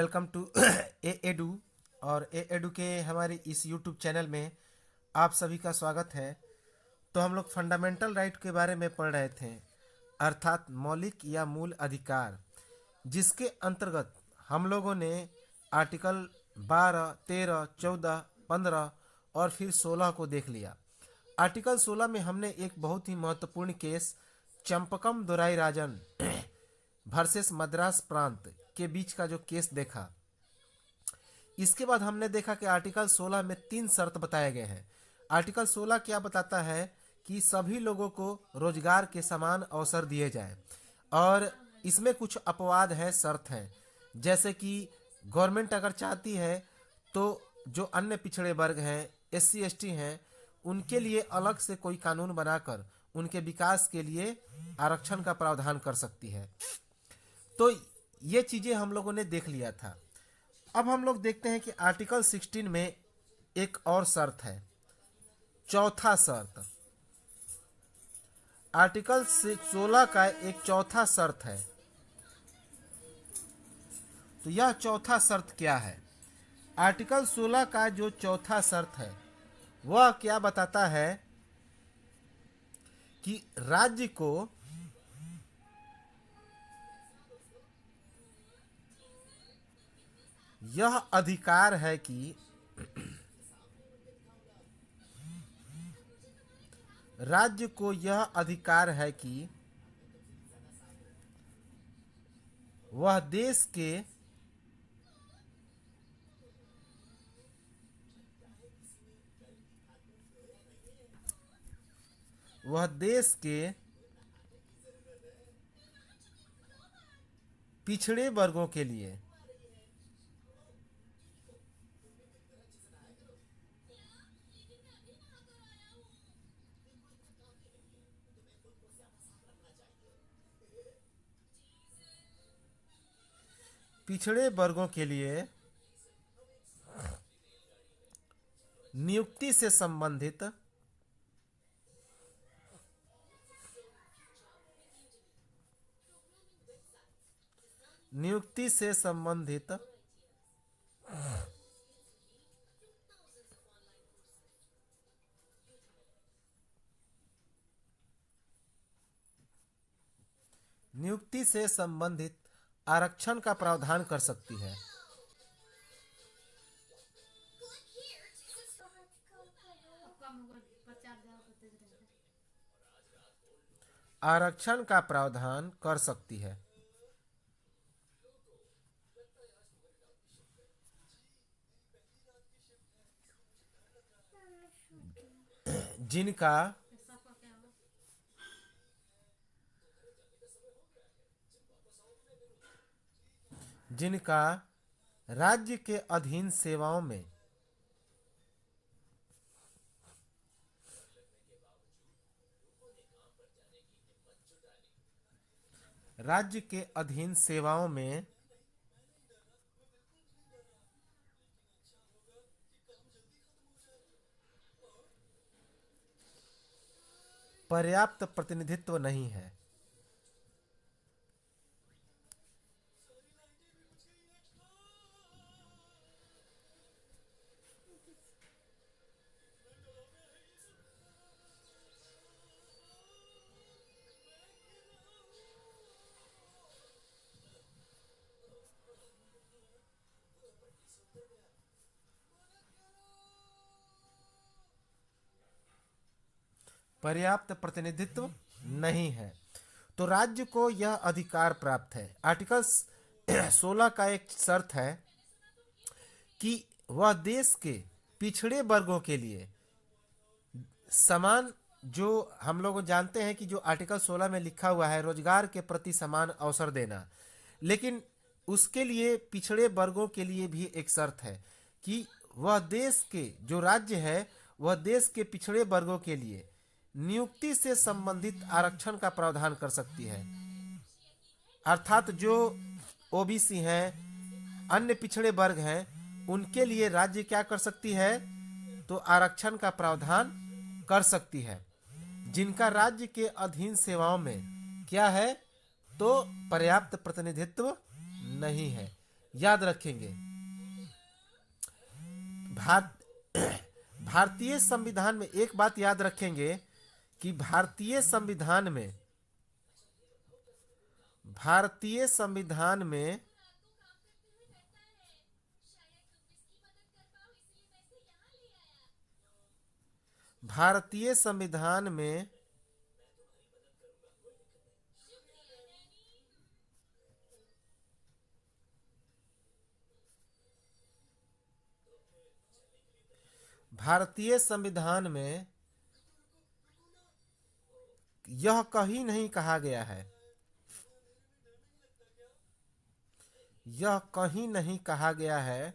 Welcome to A edu. और ए edu के हमारे इस यूट्यूब चैनल में आप सभी का स्वागत है। तो हम लोग फंडामेंटल राइट के बारे में पढ़ रहे थे, अर्थात मौलिक या मूल अधिकार, जिसके अंतर्गत हम लोगों ने आर्टिकल 12, 13, 14, 15 और फिर 16 को देख लिया। आर्टिकल 16 में हमने एक बहुत ही महत्वपूर्ण केस चंपकम दोराई राजन वर्सेस मद्रास प्रांत के बीच का जो केस देखा। इसके बाद हमने देखा कि आर्टिकल 16 में 3 शर्त बताए गए हैं। आर्टिकल 16 क्या बताता है कि सभी लोगों को रोजगार के समान अवसर दिए जाएं, और इसमें कुछ अपवाद है, शर्त हैं, जैसे कि गवर्नमेंट अगर चाहती है तो जो अन्य पिछड़े वर्ग हैं, एससी एसटी हैं, उनके लिए अलग से कोई कानून बनाकर उनके विकास के लिए आरक्षण का प्रावधान कर सकती है। तो ये चीजें हम लोगों ने देख लिया था। अब हम लोग देखते हैं कि आर्टिकल 16 में एक और शर्त है, चौथा शर्त। आर्टिकल 16 का एक चौथा शर्त है। तो यह चौथा शर्त क्या है? आर्टिकल 16 का जो चौथा शर्त है वह क्या बताता है कि राज्य को यह अधिकार है कि राज्य को यह अधिकार है कि वह देश के पिछड़े वर्गों के लिए नियुक्ति से संबंधित आरक्षण का प्रावधान कर सकती है। आरक्षण का प्रावधान कर सकती है जिनका जिनका राज्य के अधीन सेवाओं में पर्याप्त प्रतिनिधित्व नहीं है। पर्याप्त प्रतिनिधित्व नहीं है, तो राज्य को यह अधिकार प्राप्त है। आर्टिकल 16 का एक शर्त है कि वह देश के पिछड़े वर्गों के लिए समान, जो हम लोग जानते हैं कि जो आर्टिकल 16 में लिखा हुआ है रोजगार के प्रति समान अवसर देना, लेकिन उसके लिए पिछड़े वर्गों के लिए भी एक शर्त है कि वह देश के जो राज्य है वह देश के पिछड़े वर्गों के लिए नियुक्ति से संबंधित आरक्षण का प्रावधान कर सकती है। अर्थात जो ओबीसी हैं, अन्य पिछड़े वर्ग हैं, उनके लिए राज्य क्या कर सकती है? तो आरक्षण का प्रावधान कर सकती है, जिनका राज्य के अधीन सेवाओं में क्या है? तो पर्याप्त प्रतिनिधित्व नहीं है। याद रखेंगे। भारतीय संविधान में एक बात याद रखेंगे कि भारतीय संविधान में भारतीय संविधान में भारतीय संविधान में यह कहीं नहीं कहा गया है, यह कहीं नहीं कहा गया है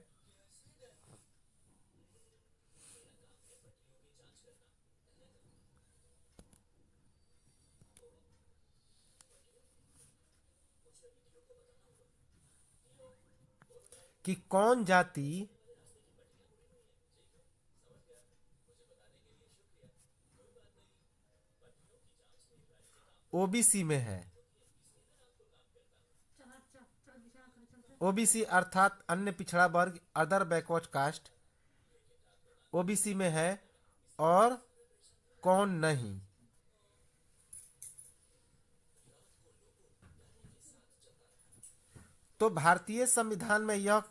कि कौन जाति ओबीसी में है। ओबीसी अर्थात अन्य पिछड़ा वर्ग, अदर बैकवर्ड कास्ट, ओबीसी में है और कौन नहीं। तो भारतीय संविधान में यह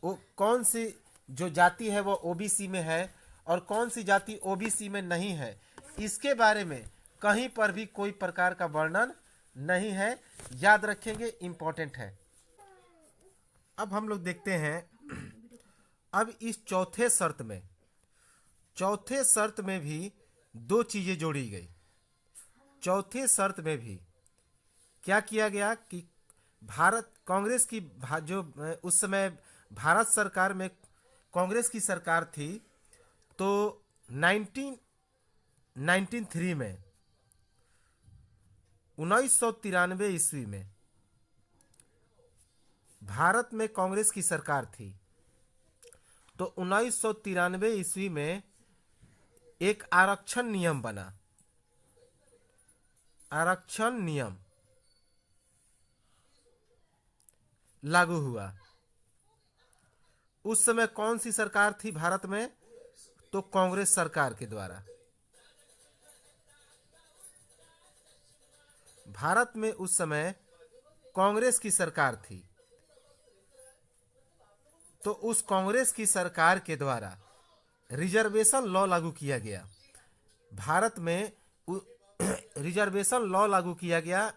कौन सी जो जाति है वो ओबीसी में है और कौन सी जाति ओबीसी में नहीं है, इसके बारे में कहीं पर भी कोई प्रकार का वर्णन नहीं है। याद रखेंगे, इंपॉर्टेंट है। अब हम लोग देखते हैं, अब इस चौथे शर्त में भी दो चीजें जोड़ी गई। चौथे शर्त में भी क्या किया गया कि भारत कांग्रेस की जो उस समय भारत सरकार में कांग्रेस की सरकार थी, तो 1993 में 1993 ईस्वी में भारत में कांग्रेस की सरकार थी। तो 1993 ईस्वी में एक आरक्षण नियम बना। आरक्षण नियम लागू हुआ। उस समय कौन सी सरकार थी भारत में? तो कांग्रेस सरकार के द्वारा। भारत में उस समय कांग्रेस की सरकार थी, तो उस कांग्रेस की सरकार के द्वारा रिजर्वेशन लॉ लागू किया गया। भारत में रिजर्वेशन लॉ लागू किया गया।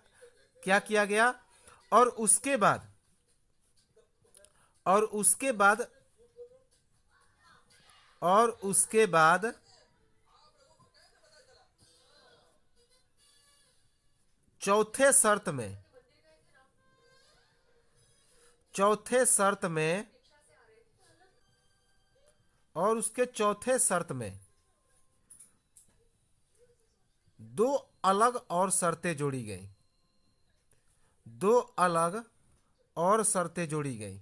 क्या किया गया? और उसके बाद चौथे शर्त में दो अलग और शर्तें जोड़ी गई।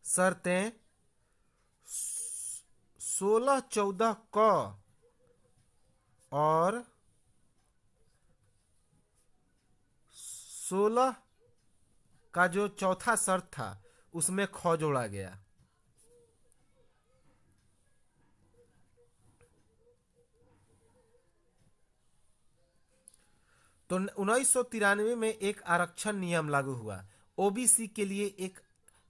शर्तें 16-14 क और 16 का जो चौथा शर्त था उसमें ख जोड़ा गया। तो 1993 में एक आरक्षण नियम लागू हुआ ओबीसी के लिए, एक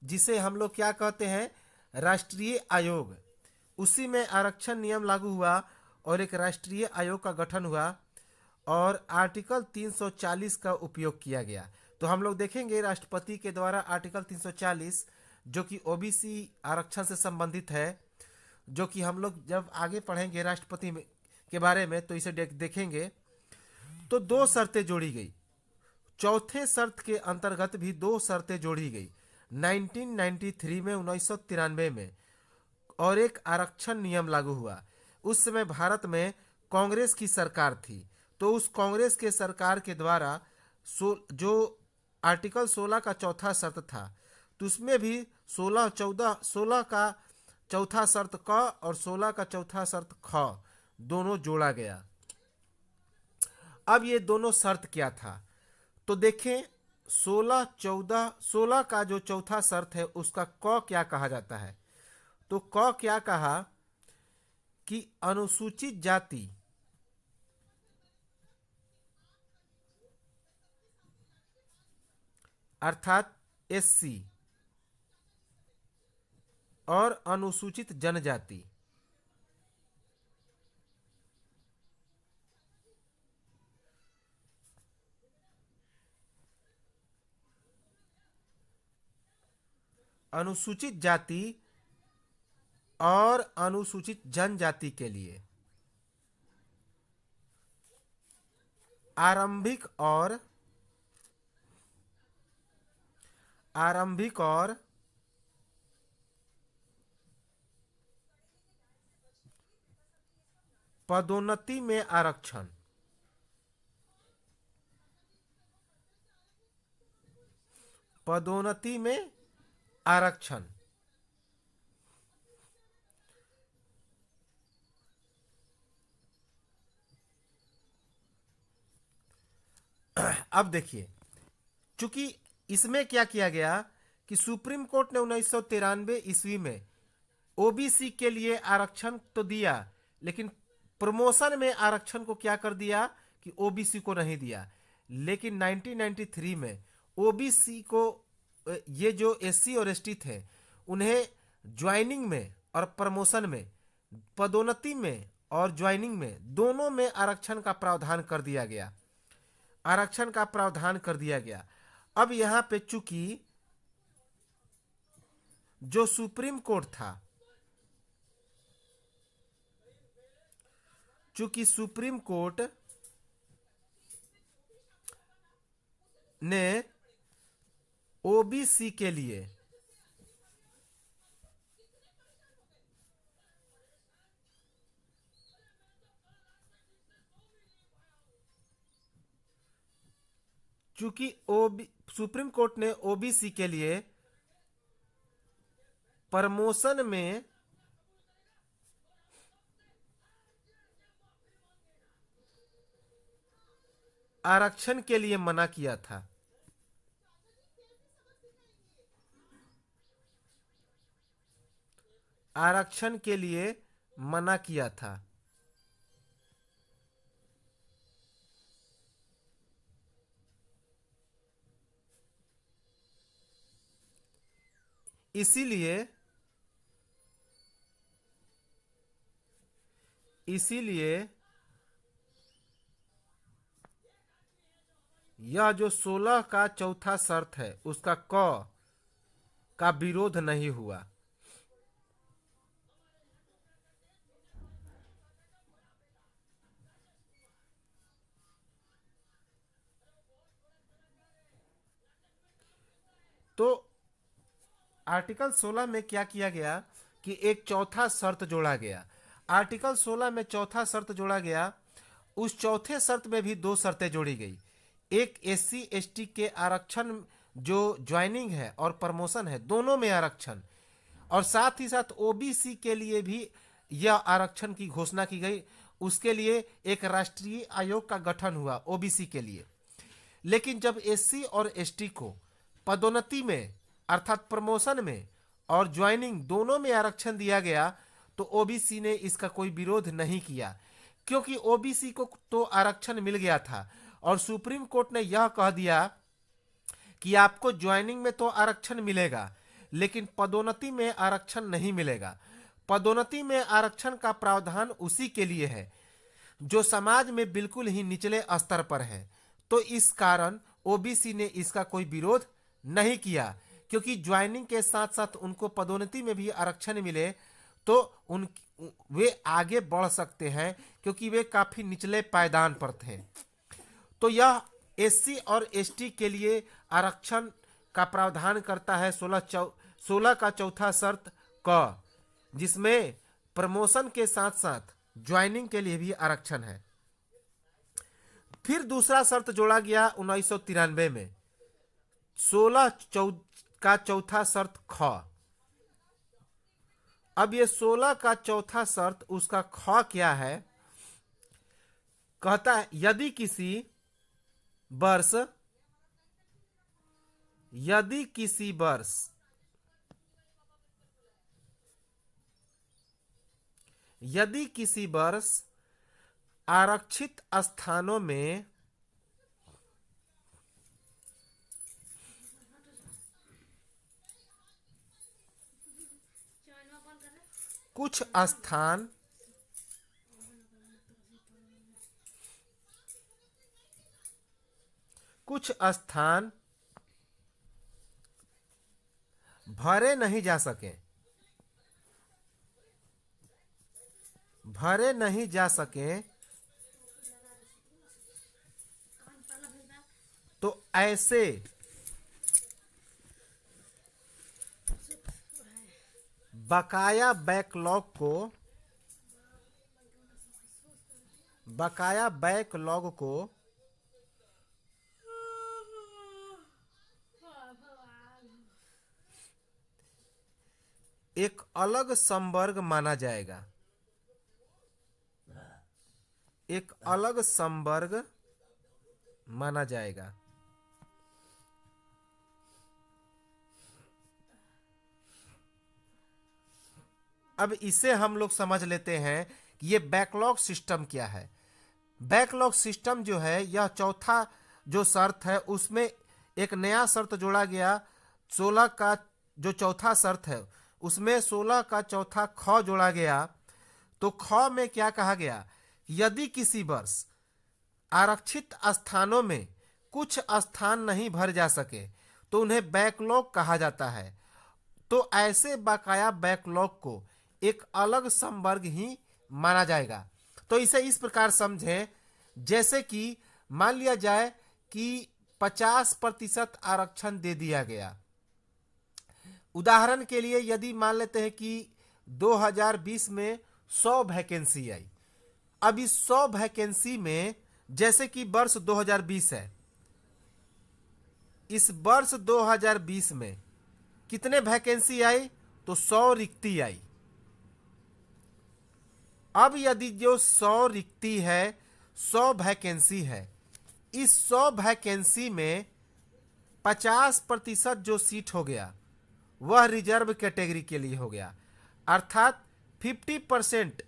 जिसे हम लोग क्या कहते हैं, राष्ट्रीय आयोग। उसी में आरक्षण नियम लागू हुआ और एक राष्ट्रीय आयोग का गठन हुआ और आर्टिकल 340 का उपयोग किया गया। तो हम लोग देखेंगे राष्ट्रपति के द्वारा आर्टिकल 340 जो कि ओबीसी आरक्षण से संबंधित है, जो कि हम लोग जब आगे पढ़ेंगे राष्ट्रपति के बारे में तो इसे देखेंगे। तो दो शर्तें जोड़ी गई। चौथे शर्त के अंतर्गत भी दो शर्तें जोड़ी गई 1993 में, 1993 में, और एक आरक्षण नियम लागू हुआ। उस समय भारत में कांग्रेस की सरकार थी, तो उस कांग्रेस के सरकार के द्वारा जो आर्टिकल 16 का चौथा शर्त था, तो उसमें भी 16 का चौथा शर्त क और 16 का चौथा शर्त ख दोनों जोड़ा गया। अब ये दोनों शर्त क्या था? तो देखें 16 का जो चौथा शर्त है उसका क क्या कहा जाता है। तो क क्या कहा कि अनुसूचित जाति अर्थात एससी और अनुसूचित जनजाति अनुसूचित जाति और अनुसूचित जनजाति के लिए आरंभिक और पदोन्नति में आरक्षण पदोन्नति में आरक्षण अब देखिए, चूंकि इसमें क्या किया गया कि सुप्रीम कोर्ट ने 1993 ईस्वी में ओबीसी के लिए आरक्षण तो दिया, लेकिन प्रमोशन में आरक्षण को क्या कर दिया कि ओबीसी को नहीं दिया। लेकिन 1993 में ओबीसी को, ये जो एससी और एसटी थे, उन्हें ज्वाइनिंग में और प्रमोशन में, पदोन्नति में और ज्वाइनिंग में, दोनों में आरक्षण का प्रावधान कर दिया गया। अब यहां पे चूंकि जो सुप्रीम कोर्ट था, चूंकि सुप्रीम कोर्ट ने ओबीसी के लिए सुप्रीम कोर्ट ने ओबीसी के लिए प्रमोशन में आरक्षण के लिए मना किया था। आरक्षण के लिए मना किया था। इसीलिए यह जो 16 का चौथा शर्त है उसका क का विरोध नहीं हुआ। तो आर्टिकल 16 में क्या किया गया कि एक चौथा शर्त जोड़ा गया। आर्टिकल 16 में चौथा शर्त जोड़ा गया। उस चौथे शर्त में भी दो शर्तें जोड़ी गई। एक एससी एसटी के आरक्षण, जो ज्वाइनिंग है और प्रमोशन है, दोनों में आरक्षण, और साथ ही साथ ओबीसी के लिए भी यह आरक्षण की घोषणा की गई। उसके लिए एक राष्ट्रीय आयोग का गठन हुआ ओबीसी के लिए। लेकिन जब एससी और एसटी को पदोन्नति में अर्थात प्रमोशन में और ज्वाइनिंग दोनों में आरक्षण दिया गया तो ओबीसी ने इसका कोई विरोध नहीं किया, क्योंकि ओबीसी को तो आरक्षण मिल गया था। और सुप्रीम कोर्ट ने यह कह दिया कि आपको ज्वाइनिंग में तो आरक्षण मिलेगा, लेकिन पदोन्नति में आरक्षण नहीं मिलेगा। पदोन्नति में आरक्षण का प्रावधान उसी के लिए है जो समाज में बिल्कुल ही निचले स्तर पर है। तो इस कारण ओबीसी ने इसका कोई विरोध नहीं किया, क्योंकि ज्वाइनिंग के साथ साथ उनको पदोन्नति में भी आरक्षण मिले तो वे आगे बढ़ सकते हैं, क्योंकि वे काफी निचले पायदान पर थे। तो यह एससी और एसटी के लिए आरक्षण का प्रावधान करता है 16 का चौथा शर्त क, जिसमें प्रमोशन के साथ साथ ज्वाइनिंग के लिए भी आरक्षण है। फिर दूसरा शर्त जोड़ा गया 1993 में, 16 का चौथा शर्त ख। अब ये 16 का चौथा शर्त, उसका ख क्या है, कहता है यदि किसी वर्ष यदि किसी वर्ष आरक्षित स्थानों में कुछ स्थान भरे नहीं जा सके तो ऐसे बकाया बैकलॉग को एक अलग संवर्ग माना जाएगा। अब इसे हम लोग समझ लेते हैं कि ये बैकलॉग सिस्टम क्या है। बैकलॉग सिस्टम जो है, यह चौथा जो शर्त है उसमें एक नया शर्त जोड़ा गया। 16 का जो चौथा शर्त है उसमें 16 का चौथा ख जोड़ा गया। तो ख में क्या कहा गया? यदि किसी वर्ष आरक्षित स्थानों में कुछ स्थान नहीं भर जा सके तो उन्हें बैकलॉग कहा जाता है। तो ऐसे बकाया बैकलॉग को एक अलग संवर्ग ही माना जाएगा। तो इसे इस प्रकार समझें, जैसे कि मान लिया जाए कि 50% आरक्षण दे दिया गया। उदाहरण के लिए यदि मान लेते हैं कि 2020 में 100 वैकेंसी आई। अब इस 100 वैकेंसी में, जैसे कि वर्ष 2020 है, इस वर्ष 2020 में कितने वैकेंसी आई? तो 100 रिक्ति आई। अब यदि जो 100 रिक्ति है, 100 वैकेंसी है, इस 100 वैकेंसी में 50% जो सीट हो गया वह रिजर्व कैटेगरी के लिए हो गया, अर्थात 50%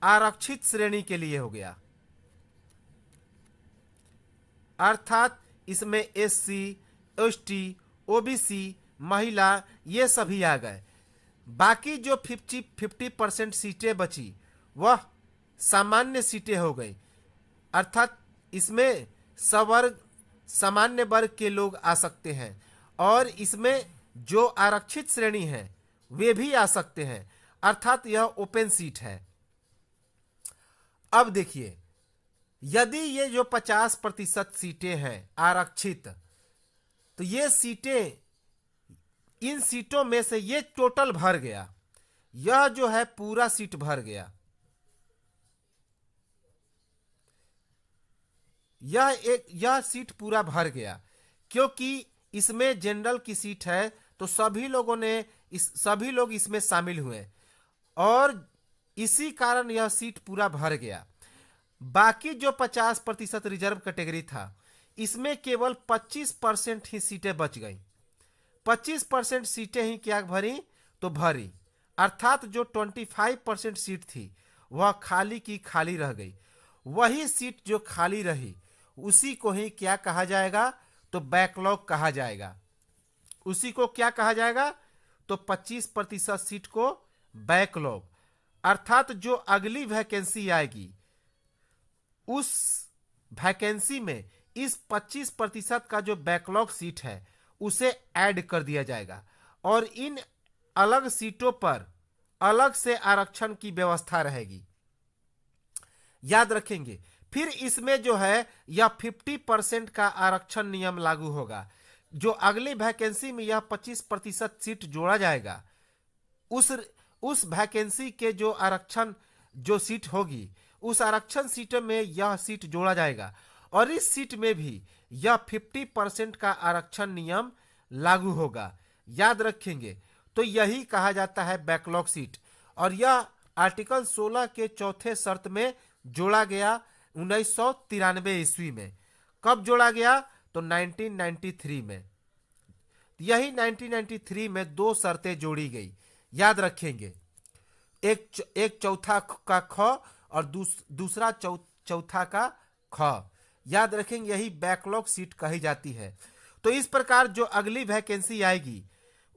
आरक्षित श्रेणी के लिए हो गया। अर्थात इसमें SC, ST, OBC, महिला ये सभी आ गए। बाकी जो 50% सीटें बची वह सामान्य सीटें हो गई, अर्थात इसमें सवर्ग सामान्य वर्ग के लोग आ सकते हैं और इसमें जो आरक्षित श्रेणी है वे भी आ सकते हैं, अर्थात यह ओपन सीट है। अब देखिए, यदि ये जो 50% सीटें हैं आरक्षित, तो ये सीटें, इन सीटों में से ये टोटल भर गया, यह जो है पूरा सीट भर गया, यह सीट पूरा भर गया, क्योंकि इसमें जनरल की सीट है तो सभी लोग इसमें शामिल हुए और इसी कारण यह सीट पूरा भर गया। बाकी जो 50% रिजर्व कैटेगरी था, इसमें केवल 25% ही सीटें बच गई। 25% सीटें ही क्या भरी? तो भरी, अर्थात जो 25% सीट थी वह खाली की खाली रह गई। वही सीट जो खाली रही उसी को ही क्या कहा जाएगा? तो बैकलॉग कहा जाएगा। उसी को क्या कहा जाएगा? तो 25% सीट को बैकलॉग, अर्थात जो अगली वैकेंसी आएगी उस वैकेंसी में इस 25% का जो बैकलॉग सीट है उसे ऐड कर दिया जाएगा और इन अलग सीटों पर अलग से आरक्षण की व्यवस्था रहेगी। याद रखेंगे। फिर इसमें जो है यह 50% का आरक्षण नियम लागू होगा। जो अगली वैकेंसी में यह 25% सीट जोड़ा जाएगा, उस वैकेंसी के जो आरक्षण जो सीट होगी उस आरक्षण सीट में यह सीट जोड़ा जाएगा और इस सीट में भी यह 50% का आरक्षण नियम लागू होगा। याद रखेंगे। तो यही कहा जाता है बैकलॉग सीट और यह आर्टिकल 16 के चौथे शर्त में जोड़ा गया 1993 ईस्वी में। कब जोड़ा गया? तो 1993 में। यही 1993 में 2 शर्तें जोड़ी गई, याद रखेंगे। एक चौथा का ख और दूसरा चौथा का ख, याद रखेंगे। यही बैकलॉग सीट कही जाती है। तो इस प्रकार जो अगली वैकेंसी आएगी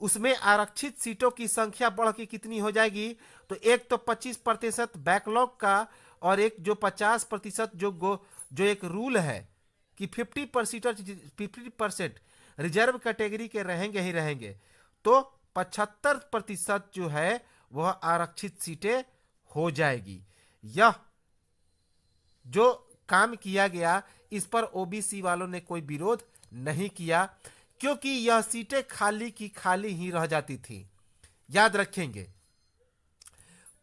उसमें आरक्षित सीटों की संख्या बढ़ के कितनी हो जाएगी, तो एक तो 25% बैकलॉग का और एक जो 50% जो एक रूल है कि 50% रिजर्व कैटेगरी के रहेंगे ही रहेंगे, तो 75% जो है वह आरक्षित सीटें हो जाएगी। यह जो काम किया गया इस पर ओबीसी वालों ने कोई विरोध नहीं किया, क्योंकि यह सीटें खाली की खाली ही रह जाती थी, याद रखेंगे।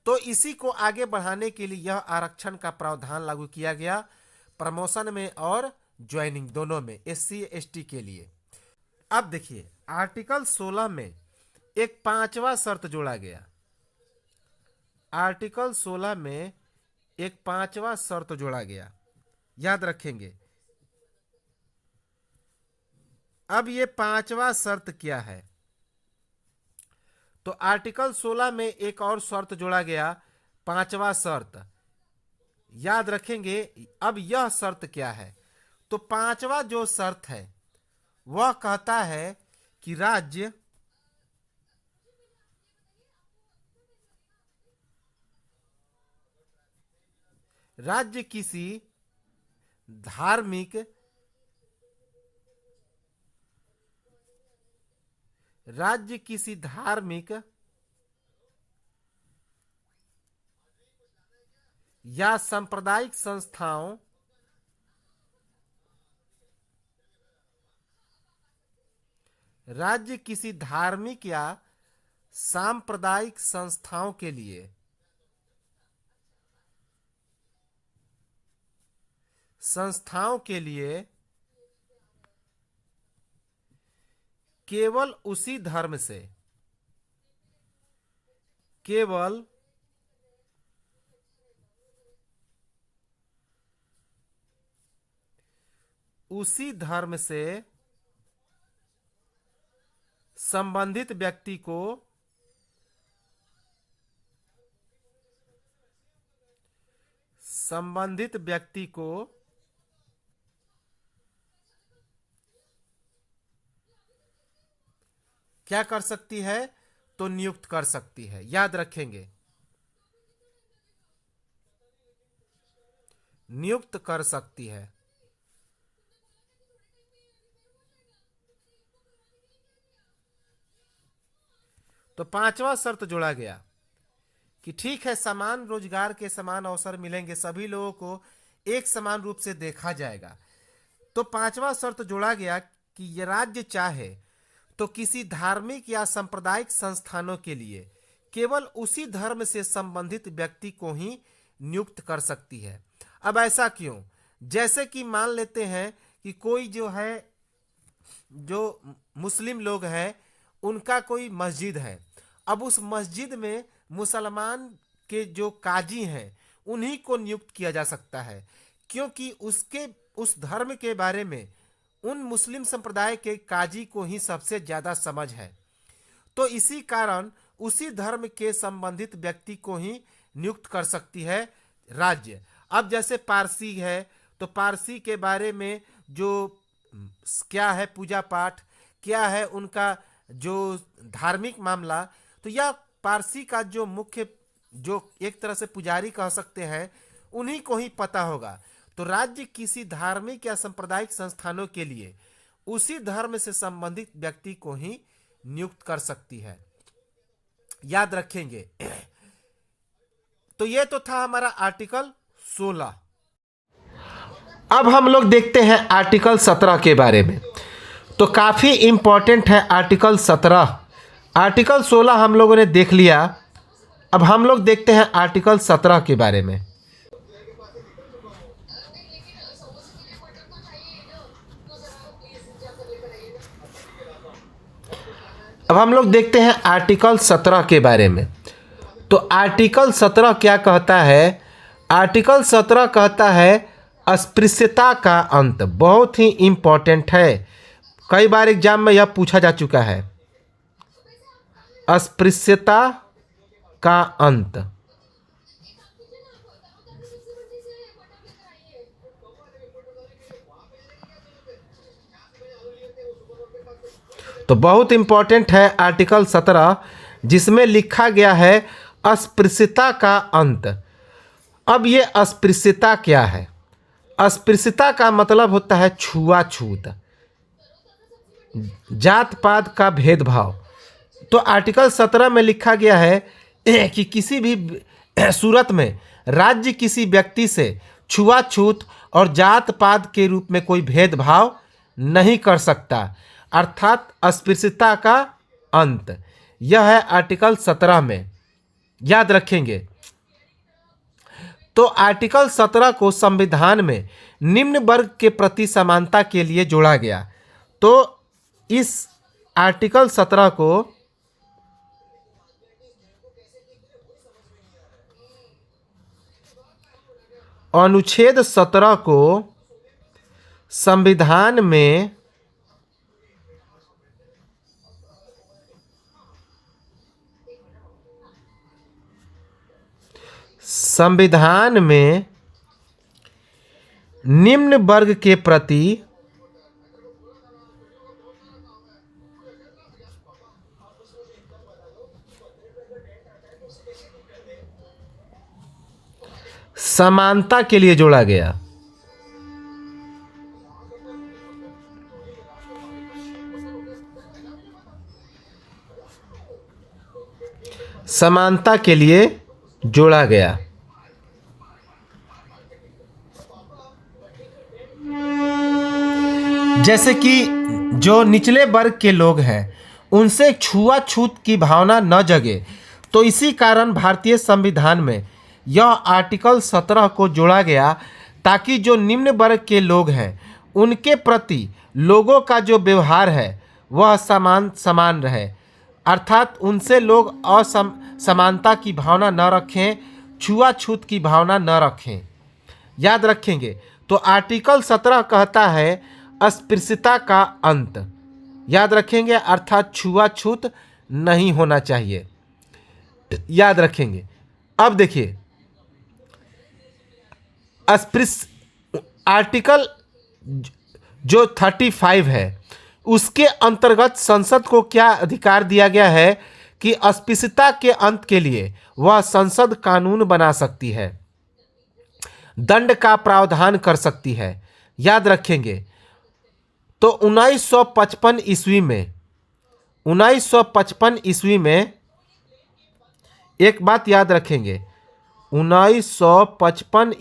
तो इसी को आगे बढ़ाने के लिए यह आरक्षण का प्रावधान लागू किया गया, प्रमोशन में और ज्वाइनिंग दोनों में, एससी एसटी के लिए। अब देखिए आर्टिकल 16 में एक 5वां शर्त जोड़ा गया। आर्टिकल 16 में एक 5वां शर्त जोड़ा गया, याद रखेंगे। अब ये 5वां शर्त क्या है, तो आर्टिकल 16 में एक और शर्त जोड़ा गया, 5वां शर्त, याद रखेंगे। अब यह शर्त क्या है, तो 5वां जो शर्त है वह कहता है कि राज्य किसी धार्मिक या सांप्रदायिक संस्थाओं राज्य किसी धार्मिक या सांप्रदायिक संस्थाओं के लिए केवल उसी धर्म से संबंधित व्यक्ति को क्या कर सकती है, तो नियुक्त कर सकती है, याद रखेंगे, नियुक्त कर सकती है। तो 5वां शर्त जोड़ा गया कि ठीक है, समान रोजगार के समान अवसर मिलेंगे, सभी लोगों को एक समान रूप से देखा जाएगा। तो 5वां शर्त जोड़ा गया कि यह राज्य चाहे तो किसी धार्मिक या सांप्रदायिक संस्थानों के लिए केवल उसी धर्म से संबंधित व्यक्ति को ही नियुक्त कर सकती है। अब ऐसा क्यों, जैसे कि मान लेते हैं कि कोई जो मुस्लिम लोग हैं उनका कोई मस्जिद है, अब उस मस्जिद में मुसलमान के जो काजी हैं उन्हीं को नियुक्त किया जा सकता है, क्योंकि उस धर्म के बारे में उन मुस्लिम संप्रदाय के काजी को ही सबसे ज्यादा समझ है। तो इसी कारण उसी धर्म के संबंधित व्यक्ति को ही नियुक्त कर सकती है राज्य। अब जैसे पारसी है, तो पारसी के बारे में जो क्या है पूजा पाठ, क्या है उनका जो धार्मिक मामला, तो यह पारसी का जो मुख्य जो एक तरह से पुजारी कह सकते हैं उन्हीं को ही पता होगा। तो राज्य किसी धार्मिक या सांप्रदायिक संस्थानों के लिए उसी धर्म से संबंधित व्यक्ति को ही नियुक्त कर सकती है, याद रखेंगे। तो यह तो था हमारा आर्टिकल 16। अब हम लोग देखते हैं आर्टिकल 17 के बारे में। तो काफी इंपॉर्टेंट है आर्टिकल 17। आर्टिकल 16 हम लोगों ने देख लिया, अब हम लोग देखते हैं आर्टिकल 17 के बारे में। अब हम लोग देखते हैं आर्टिकल 17 के बारे में। तो आर्टिकल 17 क्या कहता है, आर्टिकल 17 कहता है अस्पृश्यता का अंत, बहुत ही इंपॉर्टेंट है। कई बार एग्जाम में यह पूछा जा चुका है। अस्पृश्यता का अंत। तो बहुत इंपॉर्टेंट है आर्टिकल 17, जिसमें लिखा गया है अस्पृश्यता का अंत। अब ये अस्पृश्यता क्या है? अस्पृश्यता का मतलब होता है छुआछूत, जात पात का भेदभाव। तो आर्टिकल 17 में लिखा गया है कि किसी भी सूरत में राज्य किसी व्यक्ति से छुआछूत और जात पात के रूप में कोई भेदभाव नहीं कर सकता, अर्थात अस्पृश्यता का अंत। यह है आर्टिकल 17 में, याद रखेंगे। तो आर्टिकल 17 को संविधान में निम्न वर्ग के प्रति समानता के लिए जोड़ा गया। तो इस आर्टिकल 17 को अनुच्छेद 17 को संविधान में निम्न वर्ग के प्रति समानता के लिए जोड़ा गया। समानता के लिए जोड़ा गया। जैसे कि जो निचले वर्ग के लोग हैं उनसे छुआछूत की भावना न जगे, तो इसी कारण भारतीय संविधान में यह आर्टिकल 17 को जोड़ा गया, ताकि जो निम्न वर्ग के लोग हैं उनके प्रति लोगों का जो व्यवहार है वह समान रहे, अर्थात उनसे लोग असमानता की भावना न रखें, छुआछूत की भावना न रखें। याद रखेंगे। तो आर्टिकल 17 कहता है अस्पृश्यता का अंत। याद रखेंगे, अर्थात छुआछूत नहीं होना चाहिए। याद रखेंगे। अब देखिए आर्टिकल जो 35 है उसके अंतर्गत संसद को क्या अधिकार दिया गया है कि अस्पृश्यता के अंत के लिए वह संसद कानून बना सकती है, दंड का प्रावधान कर सकती है। याद रखेंगे। तो 1955 ईस्वी में एक बात याद रखेंगे, 1955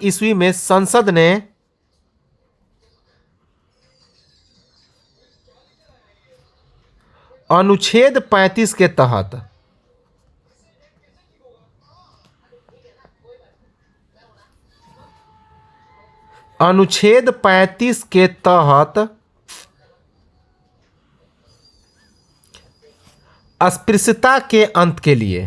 ईस्वी में संसद ने अनुच्छेद 35 के तहत अस्पृश्यता के अंत के लिए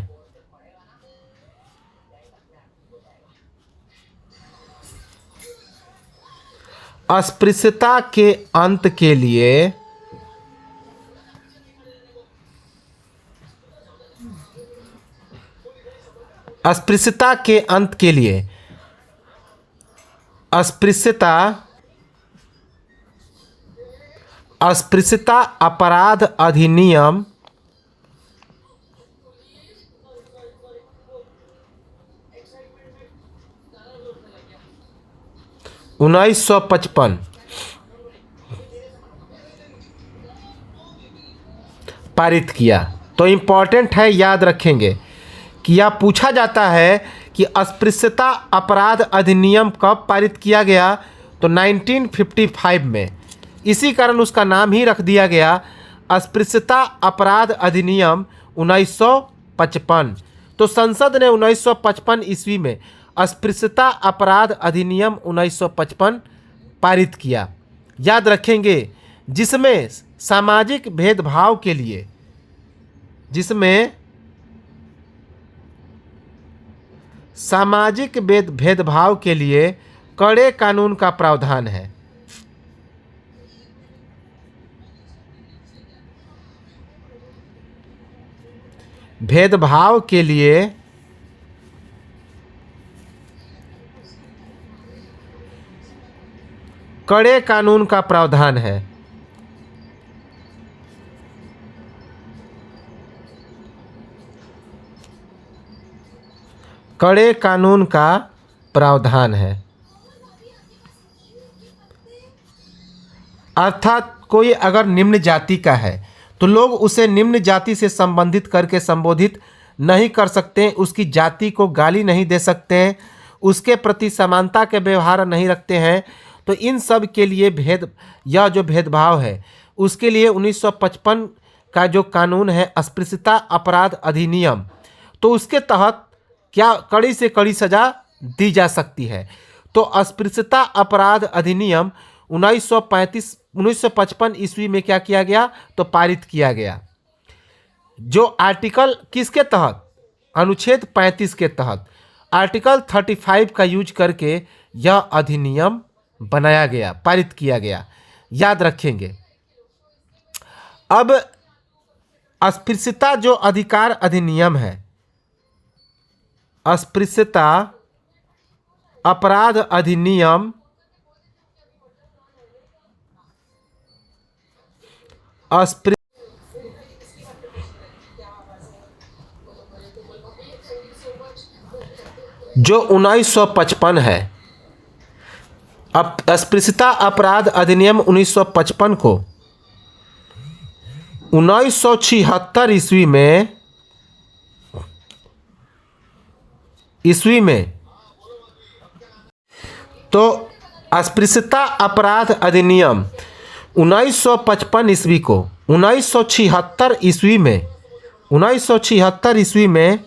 अस्पृश्यता के अंत के लिए अस्पृश्यता के अंत के लिए अस्पृश्यता अपराध अधिनियम 1955 पारित किया। तो इम्पॉर्टेंट है, याद रखेंगे कि यह पूछा जाता है कि अस्पृश्यता अपराध अधिनियम कब पारित किया गया, तो 1955 में। इसी कारण उसका नाम ही रख दिया गया अस्पृश्यता अपराध अधिनियम 1955। तो संसद ने 1955 ईस्वी में अस्पृश्यता अपराध अधिनियम 1955 पारित किया। याद रखेंगे, जिसमें सामाजिक भेदभाव के लिए सामाजिक भेदभाव के लिए कड़े कानून का प्रावधान है। भेदभाव के लिए कड़े कानून का प्रावधान है। कड़े कानून का प्रावधान है। अर्थात कोई अगर निम्न जाति का है तो लोग उसे निम्न जाति से संबंधित करके संबोधित नहीं कर सकते हैं, उसकी जाति को गाली नहीं दे सकते हैं, उसके प्रति समानता के व्यवहार नहीं रखते हैं। तो इन सब के लिए यह जो भेदभाव है उसके लिए 1955 का जो कानून है अस्पृश्यता अपराध अधिनियम, तो उसके तहत क्या कड़ी से कड़ी सजा दी जा सकती है। तो अस्पृश्यता अपराध अधिनियम 1955 ईस्वी में क्या किया गया, तो पारित किया गया। जो आर्टिकल किसके तहत, अनुच्छेद 35 के तहत आर्टिकल 35 का यूज करके यह अधिनियम बनाया गया, पारित किया गया, याद रखेंगे। अब अस्पृश्यता जो अधिकार अधिनियम है, अस्पृश्यता अपराध अधिनियम जो 1955 है, अस्पृश्यता अपराध अधिनियम 1955 को 1976 ईस्वी में तो अस्पृश्यता अपराध अधिनियम 1955 ईस्वी को 1976 ईस्वी में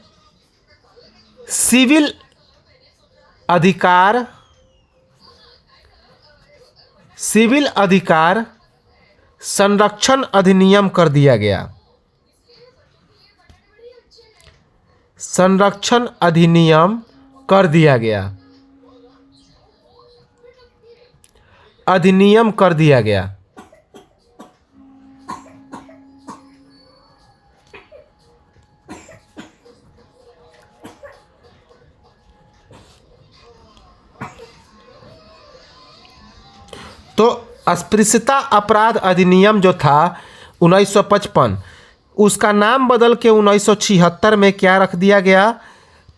सिविल अधिकार संरक्षण अधिनियम कर दिया गया। संरक्षण अधिनियम कर दिया गया, अधिनियम कर दिया गया। तो अस्पृश्यता अपराध अधिनियम जो था 1955, उसका नाम बदल के 1976 में क्या रख दिया गया,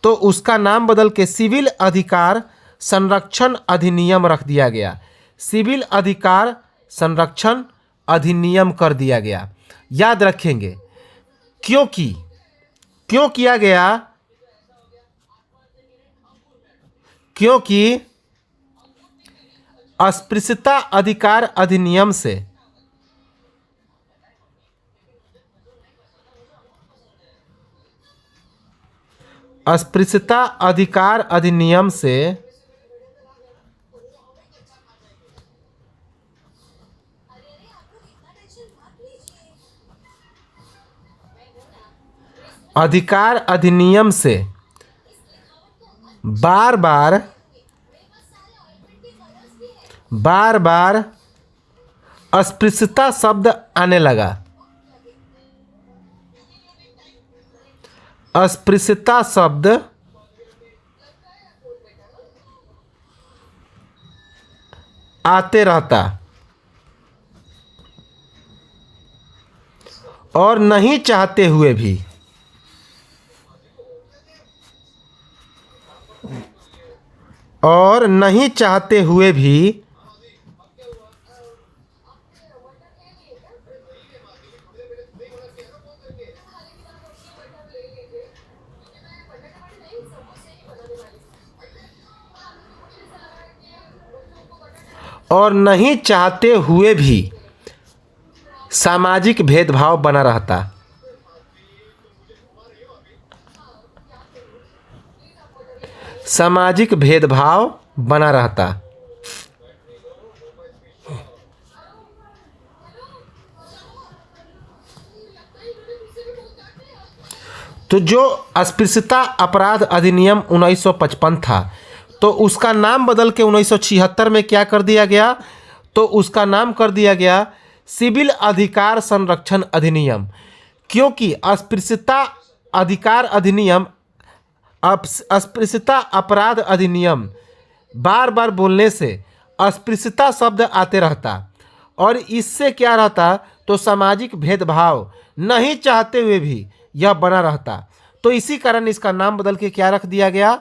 तो उसका नाम बदल के सिविल अधिकार संरक्षण अधिनियम रख दिया गया। सिविल अधिकार संरक्षण अधिनियम कर दिया गया, याद रखेंगे। क्यों किया गया, क्योंकि अस्पृश्यता अधिकार अधिनियम से अस्पृश्यता अधिकार अधिनियम से अधिकार अधिनियम से बार बार अस्पृश्यता शब्द आने लगा। अस्पृश्यता शब्द आते रहता और नहीं चाहते हुए भी सामाजिक भेदभाव बना रहता। सामाजिक भेदभाव बना रहता। तो जो अस्पृश्यता अपराध अधिनियम 1955 था, तो उसका नाम बदल के 1976 में क्या कर दिया गया, तो उसका नाम कर दिया गया सिविल अधिकार संरक्षण अधिनियम। क्योंकि अस्पृश्यता अधिकार अधिनियम, अस्पृश्यता अपराध अधिनियम बार बार बोलने से अस्पृश्यता शब्द आते रहता और इससे क्या रहता, तो सामाजिक भेदभाव नहीं चाहते हुए भी यह बना रहता। तो इसी कारण इसका नाम बदल के क्या रख दिया गया,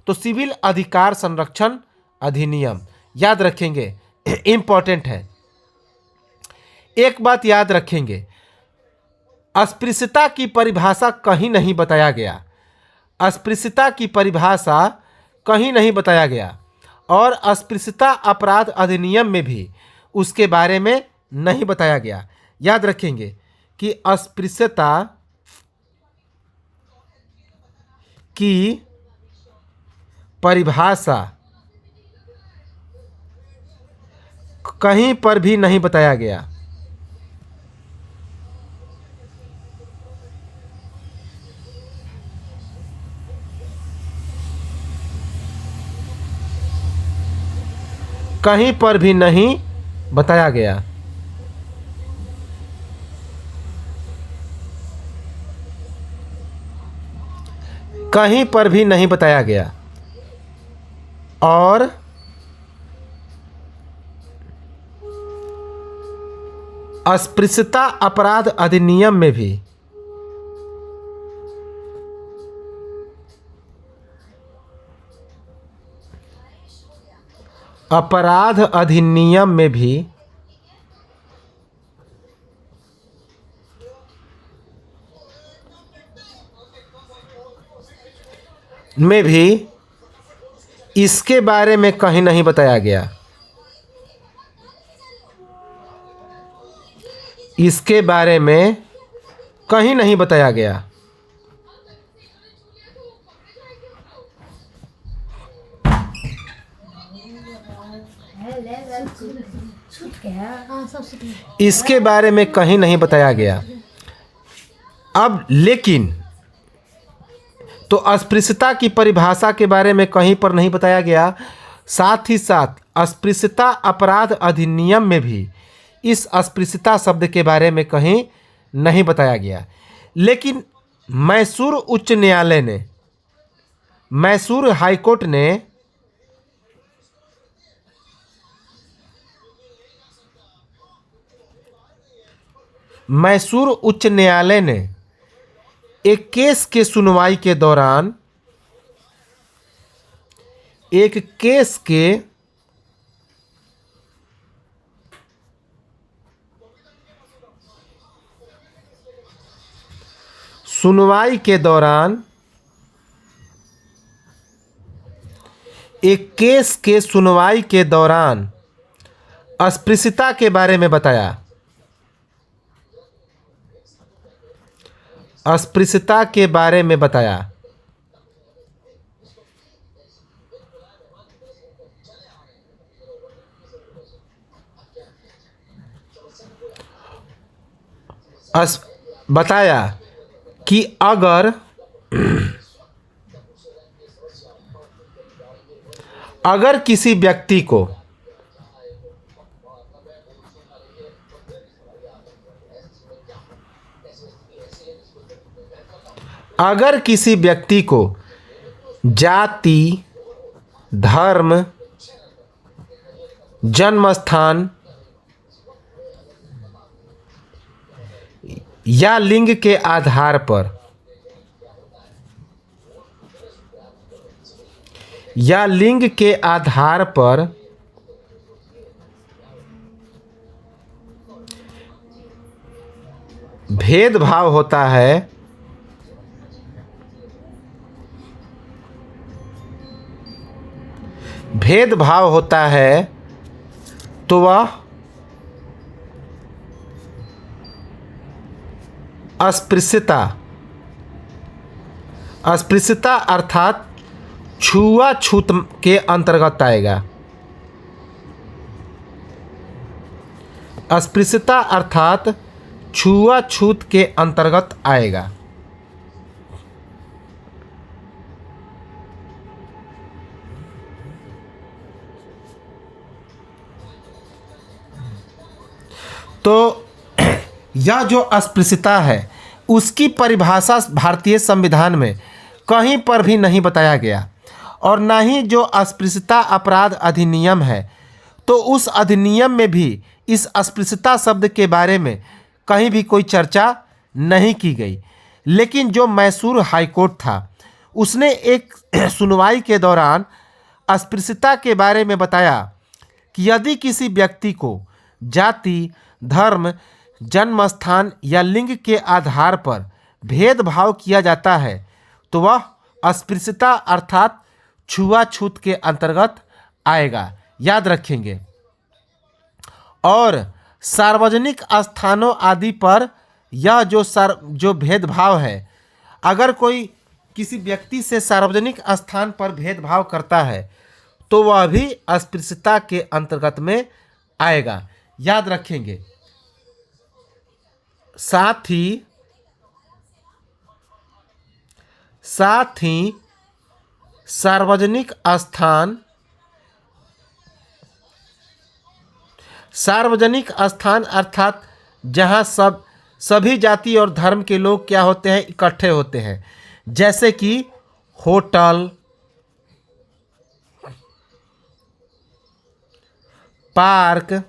तो सिविल अधिकार संरक्षण अधिनियम। याद रखेंगे, इंपॉर्टेंट है। एक बात याद रखेंगे, अस्पृश्यता की परिभाषा कहीं नहीं बताया गया, अस्पृश्यता की परिभाषा कहीं नहीं बताया गया और अस्पृश्यता अपराध अधिनियम में भी उसके बारे में नहीं बताया गया। याद रखेंगे कि अस्पृश्यता की परिभाषा कहीं पर भी नहीं बताया गया। कहीं पर भी नहीं बताया गया। कहीं पर भी नहीं बताया गया और अस्पृश्यता अपराध अधिनियम में भी अपराध अधिनियम में भी इसके बारे में कहीं नहीं बताया गया। इसके बारे में कहीं नहीं बताया गया। इसके बारे में कहीं नहीं बताया गया। अब लेकिन तो अस्पृश्यता की परिभाषा के बारे में कहीं पर नहीं बताया गया, साथ ही साथ अस्पृश्यता अपराध अधिनियम में भी इस अस्पृश्यता शब्द के बारे में कहीं नहीं बताया गया। लेकिन मैसूर उच्च न्यायालय ने, मैसूर हाईकोर्ट ने मैसूर उच्च न्यायालय ने एक केस के सुनवाई के दौरान, एक केस के सुनवाई के दौरान, एक केस के सुनवाई के दौरान अस्पृश्यता के बारे में बताया। अस्पृश्यता के बारे में बताया। बताया कि अगर किसी व्यक्ति को जाति, धर्म, जन्म स्थान या लिंग के आधार पर भेदभाव होता है, तो वह अस्पृश्यता अर्थात छुआछूत के अंतर्गत आएगा। अस्पृश्यता अर्थात छुआछूत के अंतर्गत आएगा। तो यह जो अस्पृश्यता है उसकी परिभाषा भारतीय संविधान में कहीं पर भी नहीं बताया गया, और न ही जो अस्पृश्यता अपराध अधिनियम है तो उस अधिनियम में भी इस अस्पृश्यता शब्द के बारे में कहीं भी कोई चर्चा नहीं की गई। लेकिन जो मैसूर हाईकोर्ट था उसने एक सुनवाई के दौरान अस्पृश्यता के बारे में बताया कि यदि किसी व्यक्ति को जाति, धर्म, जन्म स्थान या लिंग के आधार पर भेदभाव किया जाता है तो वह अस्पृश्यता अर्थात छुआछूत के अंतर्गत आएगा, याद रखेंगे। और सार्वजनिक स्थानों आदि पर यह जो भेदभाव है, अगर कोई किसी व्यक्ति से सार्वजनिक स्थान पर भेदभाव करता है तो वह भी अस्पृश्यता के अंतर्गत में आएगा, याद रखेंगे। साथ ही सार्वजनिक स्थान अर्थात जहाँ सभी जाति और धर्म के लोग क्या होते हैं, इकट्ठे होते हैं, जैसे कि होटल, पार्क,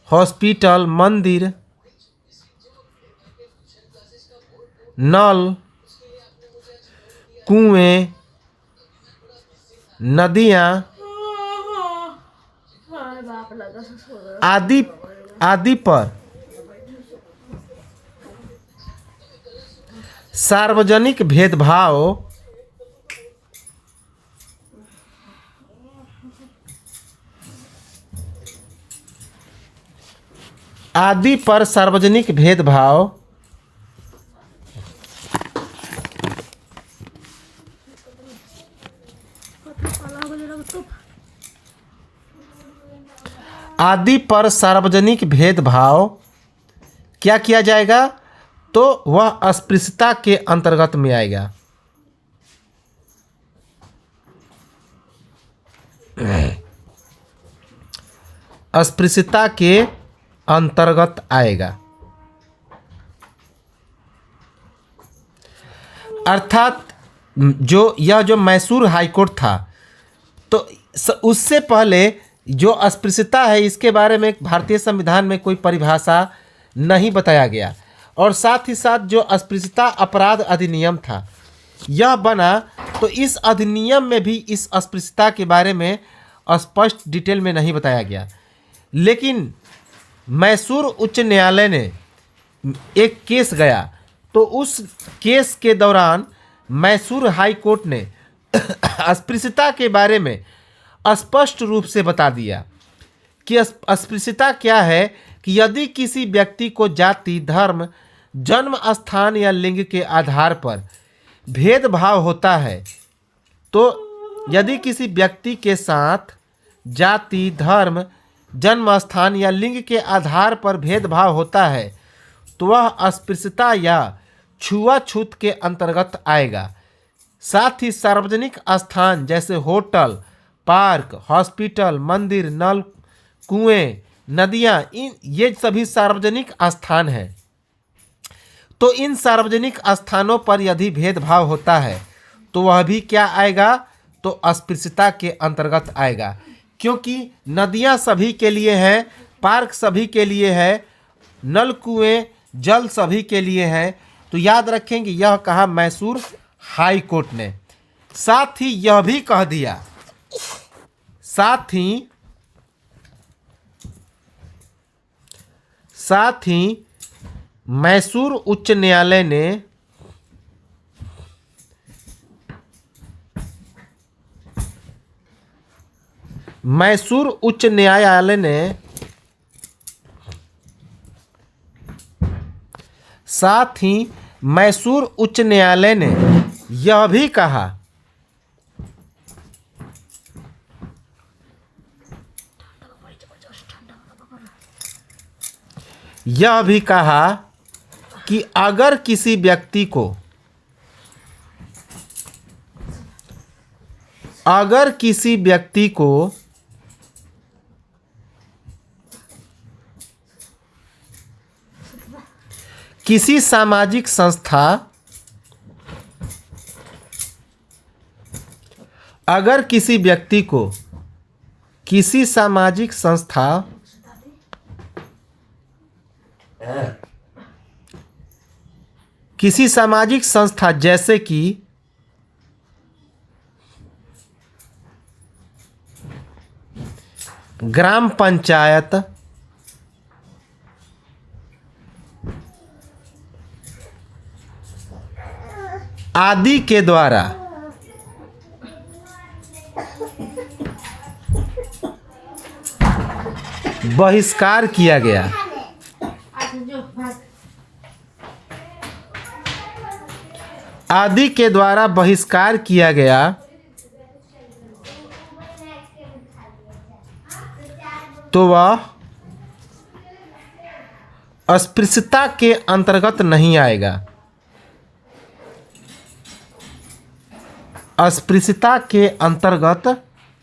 हॉस्पिटल, मंदिर, नल, कुएं, नदियाँ आदि पर सार्वजनिक भेदभाव क्या किया जाएगा, तो वह अस्पृश्यता के अंतर्गत में आएगा। अस्पृश्यता के अंतर्गत आएगा, अर्थात जो मैसूर हाईकोर्ट था तो उससे पहले जो अस्पृश्यता है इसके बारे में भारतीय संविधान में कोई परिभाषा नहीं बताया गया, और साथ ही साथ जो अस्पृश्यता अपराध अधिनियम था यह बना तो इस अधिनियम में भी इस अस्पृश्यता के बारे में स्पष्ट डिटेल में नहीं बताया गया। लेकिन मैसूर उच्च न्यायालय ने एक केस गया तो उस केस के दौरान मैसूर हाई कोर्ट ने अस्पृश्यता के बारे में स्पष्ट रूप से बता दिया कि अस्पृश्यता क्या है, कि यदि किसी व्यक्ति को जाति, धर्म, जन्म स्थान या लिंग के आधार पर भेदभाव होता है, तो यदि किसी व्यक्ति के साथ जाति, धर्म, जन्म स्थान या लिंग के आधार पर भेदभाव होता है तो वह अस्पृश्यता या छुआछूत के अंतर्गत आएगा। साथ ही सार्वजनिक स्थान जैसे होटल, पार्क, हॉस्पिटल, मंदिर, नल, कुएं, नदियाँ, ये सभी सार्वजनिक स्थान हैं। तो इन सार्वजनिक स्थानों पर यदि भेदभाव होता है तो वह भी क्या आएगा, तो अस्पृश्यता के अंतर्गत आएगा, क्योंकि नदियाँ सभी के लिए है, पार्क सभी के लिए है, नल, कुएं, जल सभी के लिए है। तो याद रखेंगे यह कहा मैसूर हाई कोर्ट ने। साथ ही यह भी कह दिया, साथ ही मैसूर उच्च न्यायालय ने साथ ही मैसूर उच्च न्यायालय ने यह भी कहा कि अगर किसी व्यक्ति को किसी सामाजिक संस्था अगर किसी व्यक्ति को किसी सामाजिक संस्था जैसे कि ग्राम पंचायत, आदि के द्वारा बहिष्कार किया गया, तो वह अस्पृश्यता के अंतर्गत नहीं आएगा। अस्पृश्यता के अंतर्गत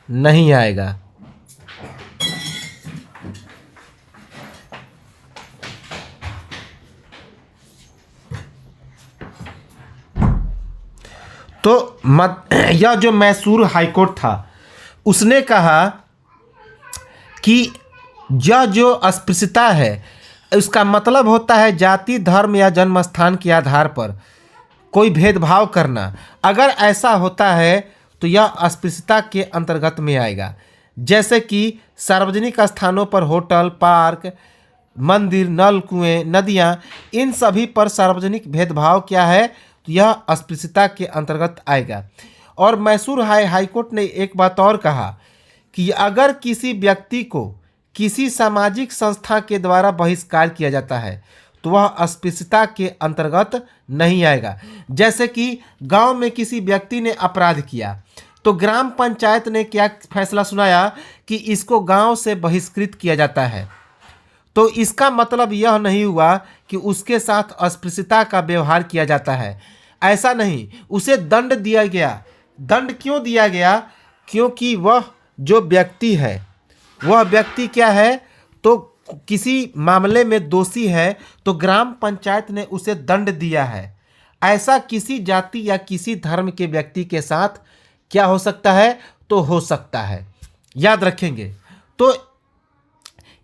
नहीं आएगा। तो यह जो मैसूर हाईकोर्ट था उसने कहा कि यह जो अस्पृश्यता है उसका मतलब होता है जाति, धर्म या जन्म स्थान के आधार पर कोई भेदभाव करना। अगर ऐसा होता है तो यह अस्पृश्यता के अंतर्गत में आएगा। जैसे कि सार्वजनिक स्थानों पर होटल, पार्क, मंदिर, नल, कुएं, नदियाँ, इन सभी पर सार्वजनिक भेदभाव क्या है तो यह अस्पृश्यता के अंतर्गत आएगा। और मैसूर हाईकोर्ट ने एक बात और कहा कि अगर किसी व्यक्ति को किसी सामाजिक संस्था के द्वारा बहिष्कार किया जाता है तो वह अस्पृश्यता के अंतर्गत नहीं आएगा। जैसे कि गांव में किसी व्यक्ति ने अपराध किया तो ग्राम पंचायत ने क्या फैसला सुनाया कि इसको गांव से बहिष्कृत किया जाता है, तो इसका मतलब यह नहीं हुआ कि उसके साथ अस्पृश्यता का व्यवहार किया जाता है। ऐसा नहीं, उसे दंड दिया गया। दंड क्यों दिया गया? क्योंकि वह जो व्यक्ति है वह व्यक्ति क्या है तो किसी मामले में दोषी है तो ग्राम पंचायत ने उसे दंड दिया है। ऐसा किसी जाति या किसी धर्म के व्यक्ति के साथ क्या हो सकता है तो हो सकता है, याद रखेंगे। तो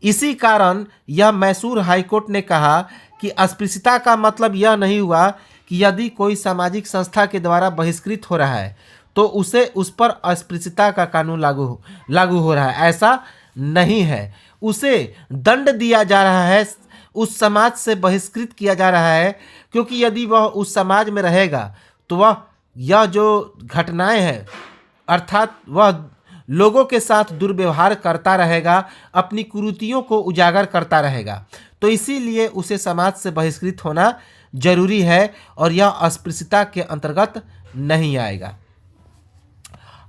इसी कारण यह मैसूर हाईकोर्ट ने कहा कि अस्पृश्यता का मतलब यह नहीं हुआ कि यदि कोई सामाजिक संस्था के द्वारा बहिष्कृत हो रहा है तो उस पर अस्पृश्यता का कानून लागू हो रहा है। ऐसा नहीं है, उसे दंड दिया जा रहा है, उस समाज से बहिष्कृत किया जा रहा है, क्योंकि यदि वह उस समाज में रहेगा तो वह यह जो घटनाएं हैं अर्थात वह लोगों के साथ दुर्व्यवहार करता रहेगा, अपनी कुरीतियों को उजागर करता रहेगा। तो इसीलिए उसे समाज से बहिष्कृत होना जरूरी है और यह अस्पृश्यता के अंतर्गत नहीं आएगा।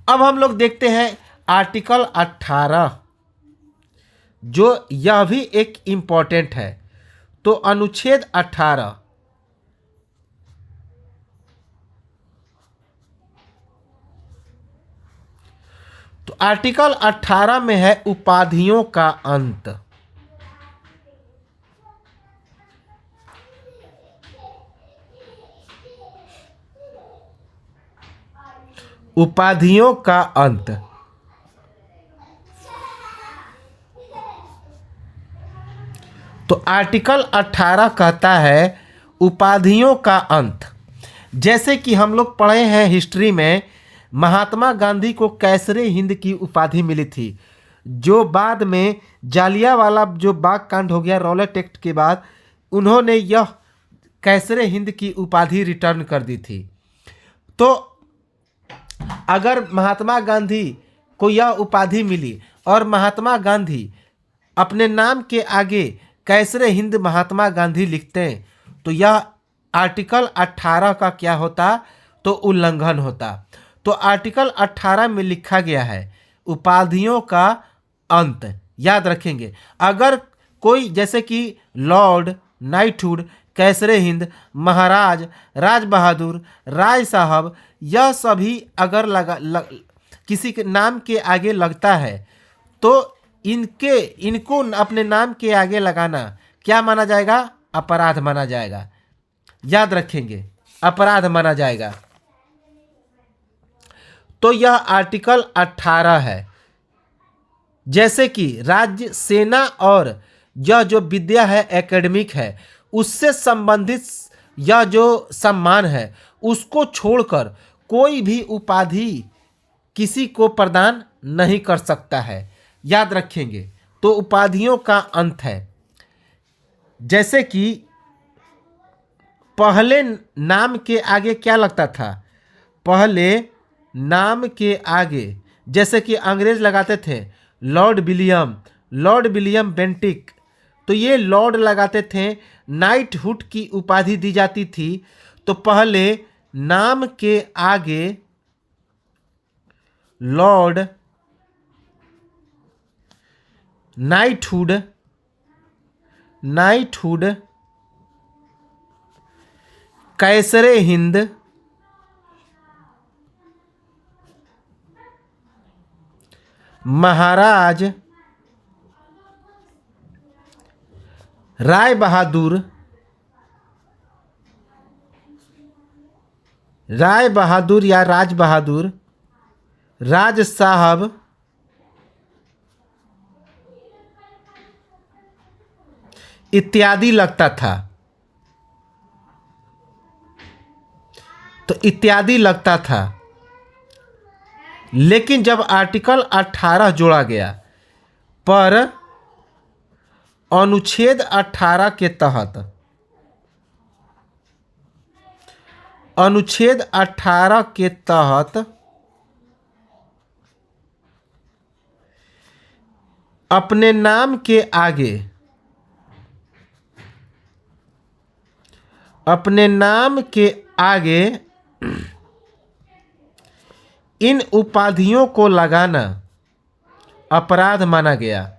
अब हम लोग देखते हैं आर्टिकल 18, जो यह भी एक इम्पॉर्टेंट है। तो अनुच्छेद 18 तो आर्टिकल 18 में है उपाधियों का अंत। उपाधियों का अंत। तो आर्टिकल 18 कहता है उपाधियों का अंत। जैसे कि हम लोग पढ़े हैं हिस्ट्री में, महात्मा गांधी को कैसरे हिंद की उपाधि मिली थी, जो बाद में जालियांवाला जो बाग कांड हो गया रॉलेट एक्ट के बाद, उन्होंने यह कैसरे हिंद की उपाधि रिटर्न कर दी थी। तो अगर महात्मा गांधी को यह उपाधि मिली और महात्मा गांधी अपने नाम के आगे कैसरे हिंद महात्मा गांधी लिखते हैं तो यह आर्टिकल 18 का क्या होता तो उल्लंघन होता। तो आर्टिकल 18 में लिखा गया है उपाधियों का अंत, याद रखेंगे। अगर कोई जैसे कि लॉर्ड, नाइटहुड, कैसरे हिंद, महाराज, राज बहादुर, राय साहब, यह सभी अगर किसी के नाम के आगे लगता है तो इनको अपने नाम के आगे लगाना क्या माना जाएगा? अपराध माना जाएगा। याद रखेंगे, अपराध माना जाएगा। तो यह आर्टिकल 18 है। जैसे कि राज्य, सेना और यह जो विद्या है एकेडमिक है, उससे संबंधित यह जो सम्मान है उसको छोड़कर कोई भी उपाधि किसी को प्रदान नहीं कर सकता है। याद रखेंगे। तो उपाधियों का अंत है। जैसे कि पहले नाम के आगे क्या लगता था? पहले नाम के आगे जैसे कि अंग्रेज लगाते थे लॉर्ड विलियम बेंटिक, तो ये लॉर्ड लगाते थे। नाइटहुड की उपाधि दी जाती थी। तो पहले नाम के आगे लॉर्ड, नाइटहुड, कैसरे हिंद, महाराज, राय बहादुर या राज बहादुर, राज साहब, इत्यादि लगता था। तो इत्यादि लगता था। लेकिन जब आर्टिकल 18 जोड़ा गया पर अनुच्छेद 18 के तहत, अनुच्छेद 18 के तहत अपने नाम के आगे, अपने नाम के आगे इन उपाधियों को लगाना अपराध माना गया।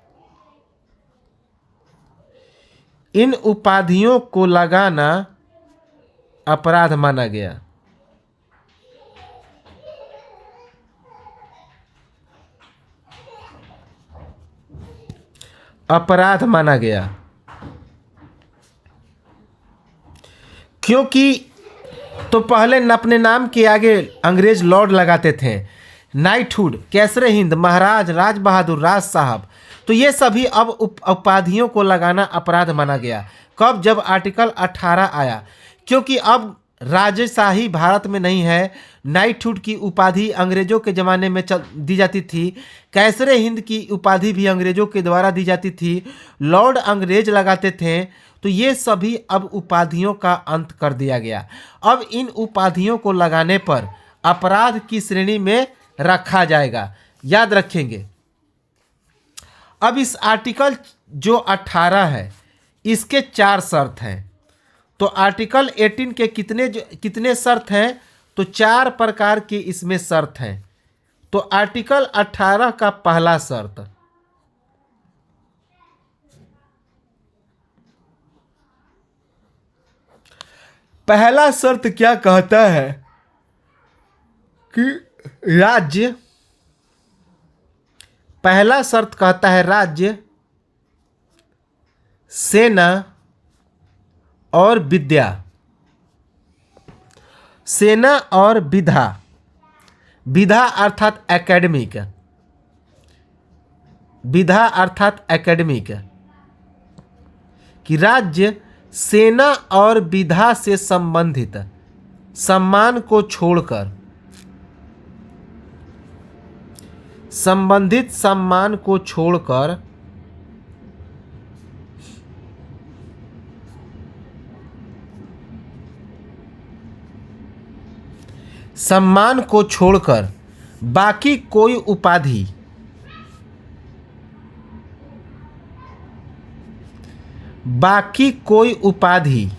इन उपाधियों को लगाना अपराध माना गया। अपराध माना गया। क्योंकि तो पहले अपने नाम के आगे अंग्रेज लॉर्ड लगाते थे, नाइटहुड, कैसरे हिंद, महाराज, राज बहादुर, राज साहब, तो ये सभी अब उपाधियों को लगाना अपराध माना गया। कब? जब आर्टिकल 18 आया। क्योंकि अब राजशाही भारत में नहीं है। नाइटहुड की उपाधि अंग्रेजों के ज़माने में दी जाती थी। कैसरे हिंद की उपाधि भी अंग्रेजों के द्वारा दी जाती थी। लॉर्ड अंग्रेज लगाते थे। तो ये सभी अब उपाधियों का अंत कर दिया गया। अब इन उपाधियों को लगाने पर अपराध की श्रेणी में रखा जाएगा। याद रखेंगे। अब इस आर्टिकल जो 18 है इसके 4 शर्त हैं। तो आर्टिकल 18 के कितने शर्त हैं? तो 4 प्रकार के इसमें शर्त हैं। तो आर्टिकल 18 का पहला शर्त, पहला शर्त क्या कहता है कि राज्य, पहला शर्त कहता है राज्य, सेना और विद्या, सेना और विधा, विधा अर्थात एकेडमिक, विधा अर्थात एकेडमिक, कि राज्य सेना और विधा से संबंधित सम्मान को छोड़कर, संबंधित सम्मान को छोड़कर सम्मान को छोड़कर बाकी कोई उपाधि, बाकी कोई उपाधि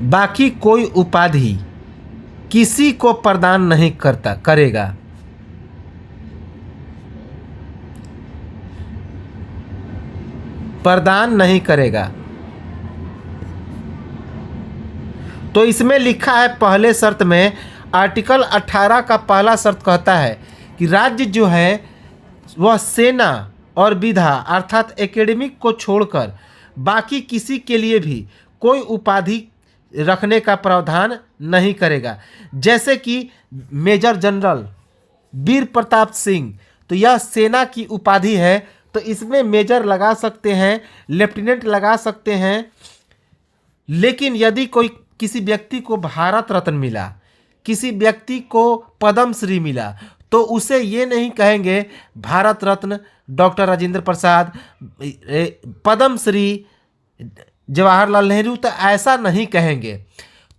बाकी कोई उपाधि किसी को प्रदान नहीं करेगा। प्रदान नहीं करेगा। तो इसमें लिखा है पहले शर्त में, आर्टिकल 18 का पहला शर्त कहता है कि राज्य जो है वह सेना और विधा अर्थात एकेडमिक को छोड़कर बाकी किसी के लिए भी कोई उपाधि रखने का प्रावधान नहीं करेगा। जैसे कि मेजर जनरल वीर प्रताप सिंह, तो यह सेना की उपाधि है, तो इसमें मेजर लगा सकते हैं, लेफ्टिनेंट लगा सकते हैं। लेकिन यदि कोई किसी व्यक्ति को भारत रत्न मिला, किसी व्यक्ति को पद्मश्री मिला, तो उसे ये नहीं कहेंगे भारत रत्न डॉक्टर राजेंद्र प्रसाद, पद्मश्री जवाहरलाल नेहरू, तो ऐसा नहीं कहेंगे।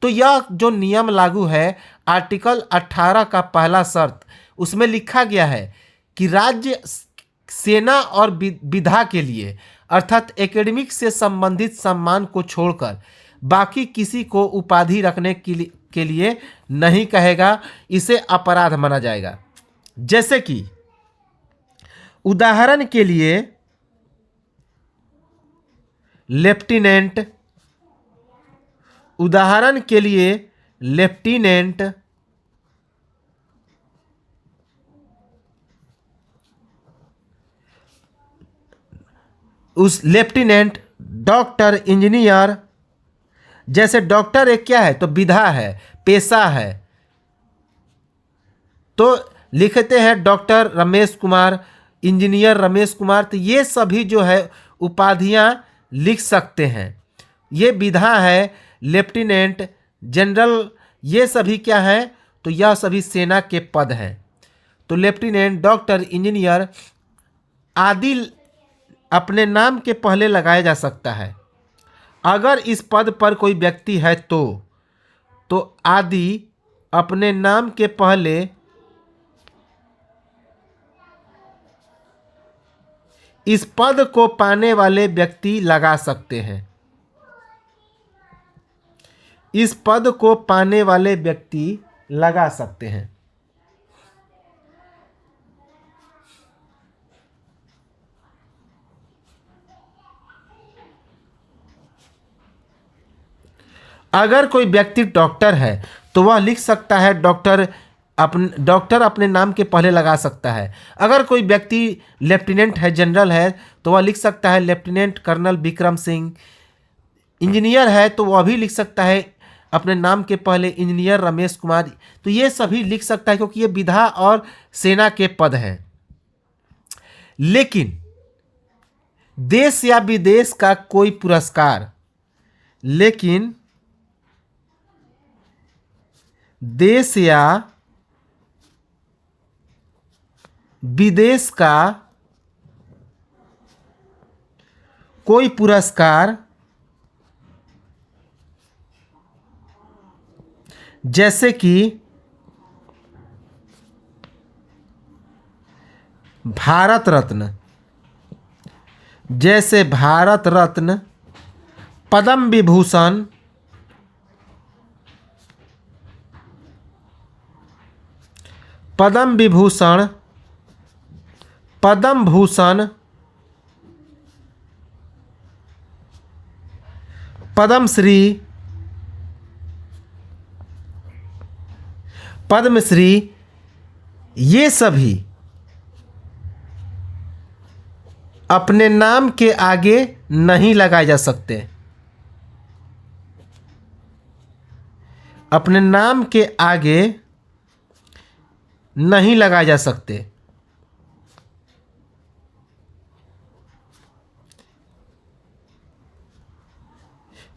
तो यह जो नियम लागू है आर्टिकल 18 का पहला शर्त, उसमें लिखा गया है कि राज्य सेना और विधा के लिए अर्थात एकेडमिक से संबंधित सम्मान को छोड़कर बाकी किसी को उपाधि रखने के लिए नहीं कहेगा, इसे अपराध माना जाएगा। जैसे कि उदाहरण के लिए लेफ्टिनेंट, उदाहरण के लिए लेफ्टिनेंट उस लेफ्टिनेंट, डॉक्टर, इंजीनियर। जैसे डॉक्टर एक क्या है, तो विधा है, पेशा है, तो लिखते हैं डॉक्टर रमेश कुमार, इंजीनियर रमेश कुमार, तो ये सभी जो है उपाधियां लिख सकते हैं। ये विधा है, लेफ्टिनेंट, जनरल, ये सभी क्या है, तो यह सभी सेना के पद हैं। तो लेफ्टिनेंट, डॉक्टर, इंजीनियर आदि अपने नाम के पहले लगाया जा सकता है। अगर इस पद पर कोई व्यक्ति है तो आदि अपने नाम के पहले इस पद को पाने वाले व्यक्ति लगा सकते हैं। इस पद को पाने वाले व्यक्ति लगा सकते हैं। अगर कोई व्यक्ति डॉक्टर है तो वह लिख सकता है डॉक्टर अपने नाम के पहले लगा सकता है। अगर कोई व्यक्ति लेफ्टिनेंट है, जनरल है, तो वह लिख सकता है lieutenant colonel Vikram Singh. Engineer है तो वह भी लिख सकता है अपने नाम के पहले इंजीनियर रमेश कुमार। तो ये सभी लिख सकता है क्योंकि ये विधा और सेना के पद हैं। लेकिन देश या विदेश का कोई पुरस्कार, लेकिन देश या विदेश का कोई पुरस्कार, जैसे कि भारत रत्न, जैसे भारत रत्न, पद्म विभूषण, पद्म विभूषण, पद्म भूषण, पद्मश्री, पद्मश्री, ये सभी अपने नाम के आगे नहीं लगाए जा सकते। अपने नाम के आगे नहीं लगाए जा सकते।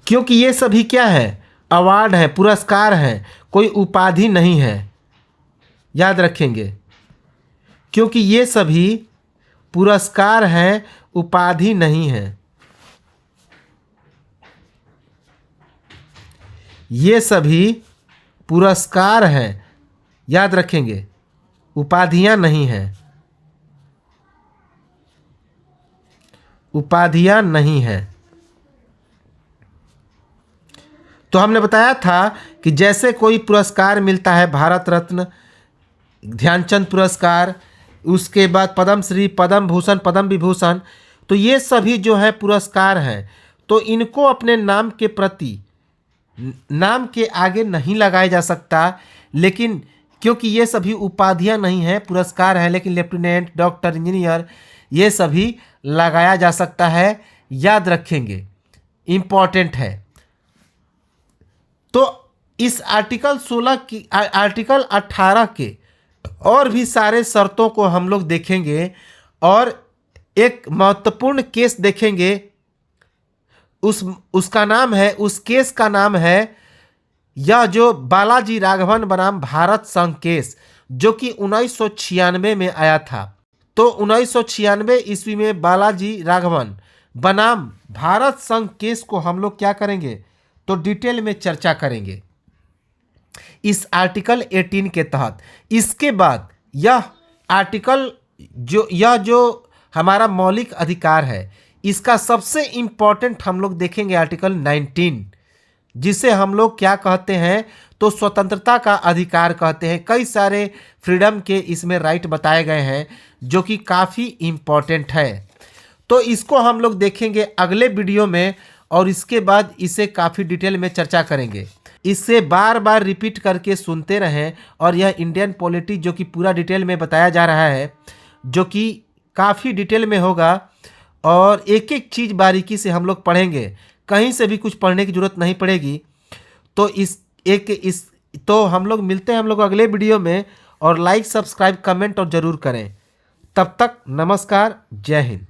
क्योंकि ये सभी क्या है, अवार्ड है, पुरस्कार है, कोई उपाधि नहीं है। याद रखेंगे, क्योंकि ये सभी पुरस्कार हैं, उपाधि नहीं है। ये सभी पुरस्कार हैं, याद रखेंगे, उपाधियां नहीं हैं। उपाधियां नहीं हैं। तो हमने बताया था कि जैसे कोई पुरस्कार मिलता है, भारत रत्न, ध्यानचंद पुरस्कार, उसके बाद पद्मश्री, पद्म भूषण, पद्म विभूषण, तो ये सभी जो है पुरस्कार हैं, तो इनको अपने नाम के प्रति नाम के आगे नहीं लगाया जा सकता, लेकिन क्योंकि ये सभी उपाधियां नहीं हैं, पुरस्कार हैं, लेकिन लेफ्टिनेंट, डॉक्टर, इंजीनियर ये सभी लगाया जा सकता है। याद रखेंगे, इम्पॉर्टेंट है। तो इस आर्टिकल 16 की आर्टिकल 18 के और भी सारे शर्तों को हम लोग देखेंगे और एक महत्वपूर्ण केस देखेंगे। उसका नाम है, उस केस का नाम है, यह जो बालाजी राघवन बनाम भारत संघ केस, जो कि 1996 में आया था। तो 1996 ईस्वी में बालाजी राघवन बनाम भारत संघ केस को हम लोग क्या करेंगे, तो डिटेल में चर्चा करेंगे इस आर्टिकल 18 के तहत। इसके बाद यह आर्टिकल जो हमारा मौलिक अधिकार है, इसका सबसे इंपॉर्टेंट हम लोग देखेंगे आर्टिकल 19, जिसे हम लोग क्या कहते हैं, तो स्वतंत्रता का अधिकार कहते हैं। कई सारे फ्रीडम के इसमें राइट बताए गए हैं जो कि काफ़ी इम्पॉर्टेंट है। तो इसको हम लोग देखेंगे अगले वीडियो में और इसके बाद इसे काफ़ी डिटेल में चर्चा करेंगे। इसे बार बार रिपीट करके सुनते रहें और यह इंडियन पॉलिटी जो कि पूरा डिटेल में बताया जा रहा है, जो कि काफ़ी डिटेल में होगा और एक एक चीज़ बारीकी से हम लोग पढ़ेंगे, कहीं से भी कुछ पढ़ने की ज़रूरत नहीं पड़ेगी। तो तो हम लोग मिलते हैं हम लोग अगले वीडियो में, और लाइक, सब्सक्राइब, कमेंट और ज़रूर करें। तब तक नमस्कार, जय हिंद।